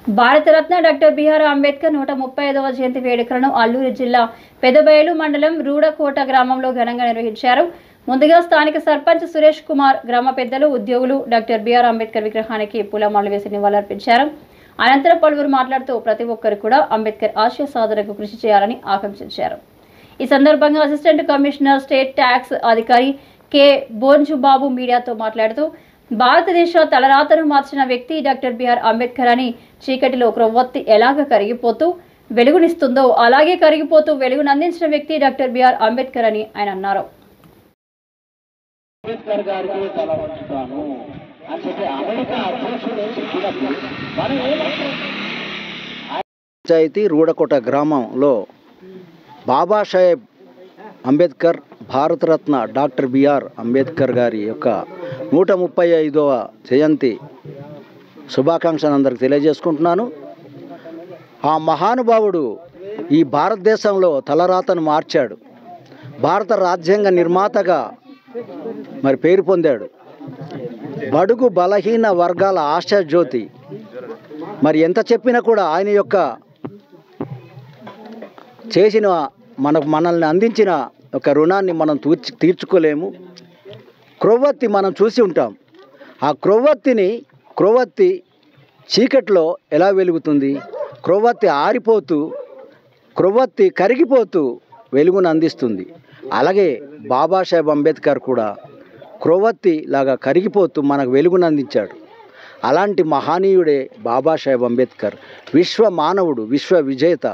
Bharat Ratna doctor BR Ambedkar 135వ జయంతి వేడుకలను అల్లూరు జిల్లా పెదబయలు మండలం రూడకోట గ్రామంలో ఘనంగా నిర్వహించారు. ముందుగా స్థానిక సర్పంచ్ సురేష్ కుమార్, గ్రామ పెద్దలు, ఉద్యోగులు డాక్టర్ బిఆర్ అంబేద్కర్ విగ్రహానికి పూలమాలలు వేసి నివాళులర్పించారు. అనంతరం పలువురు మాట్లాడుతూ ప్రతి ఒక్కరు కూడా అంబేద్కర్ ఆశయ సాధనకు కృషి చేయాలని ఆకాంక్షించారు. ఈ సందర్భంగా అసిస్టెంట్ కమిషనర్ స్టేట్ ట్యాక్స్ అధికారి కె బోంజుబాబు మీడియాతో మాట్లాడుతూ భారతదేశ తలరాతను మార్చిన వ్యక్తి డాక్టర్ బిఆర్ అంబేద్కర్ అని, చీకటిలో క్రొవ్వొత్తి ఎలాగ కరిగిపోతూ వెలుగునిస్తుందో అలాగే కరిగిపోతూ వెలుగునందించిన వ్యక్తి డాక్టర్ బిఆర్ అంబేద్కర్ అని ఆయన అన్నారు. పంచాయతీ రూడకోట గ్రామంలో బాబాసాహెబ్ అంబేద్కర్, భారతరత్న డాక్టర్ బిఆర్ అంబేద్కర్ గారి యొక్క 135వ జయంతి శుభాకాంక్షలు అందరికి తెలియజేసుకుంటున్నాను. ఆ మహానుభావుడు ఈ భారతదేశంలో తలరాతను మార్చాడు. భారత రాజ్యాంగ నిర్మాతగా మరి పేరు పొందాడు. బడుగు బలహీన వర్గాల ఆశాజ్యోతి. మరి ఎంత చెప్పినా కూడా ఆయన యొక్క చేసిన మనల్ని అందించిన ఒక రుణాన్ని మనం తీర్చుకోలేము. క్రొవ్వొత్తి మనం చూసి ఉంటాం. ఆ క్రొవ్వొత్తి చీకట్లో ఎలా వెలుగుతుంది? క్రొవ్వొత్తి ఆరిపోతూ, క్రొవ్వొత్తి కరిగిపోతూ వెలుగును అందిస్తుంది. అలాగే బాబాసాహెబ్ అంబేద్కర్ కూడా క్రొవ్వొత్తి లాగా కరిగిపోతూ మనకు వెలుగును అందించాడు. అలాంటి మహనీయుడే బాబాసాహెబ్ అంబేద్కర్. విశ్వ మానవుడు, విశ్వ విజేత,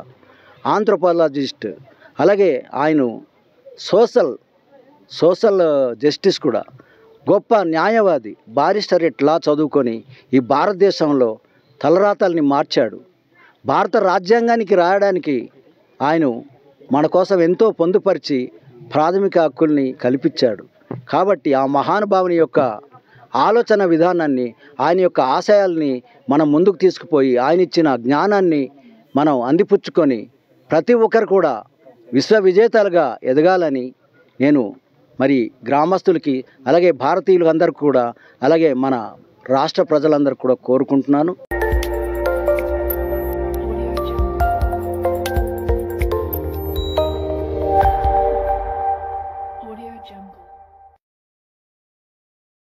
ఆంథ్రోపాలజిస్ట్. అలాగే ఆయన సోషల్ జస్టిస్ కూడా, గొప్ప న్యాయవాది, బారిస్టరేట్ లా చదువుకొని ఈ భారతదేశంలో తలరాతల్ని మార్చాడు. భారత రాజ్యాంగానికి రాయడానికి ఆయన మన కోసం ఎంతో పొందుపరిచి ప్రాథమిక హక్కుల్ని కల్పించాడు. కాబట్టి ఆ మహానుభావుని యొక్క ఆలోచన విధానాన్ని, ఆయన యొక్క ఆశయాల్ని మనం ముందుకు తీసుకుపోయి ఆయన ఇచ్చిన జ్ఞానాన్ని మనం అందిపుచ్చుకొని ప్రతి ఒక్కరు కూడా విశ్వ విజేతలుగా ఎదగాలని నేను మరి గ్రామస్తులకి, అలాగే భారతీయులందరికీ కూడా, అలాగే మన రాష్ట్ర ప్రజలందరికీ కూడా కోరుకుంటున్నాను.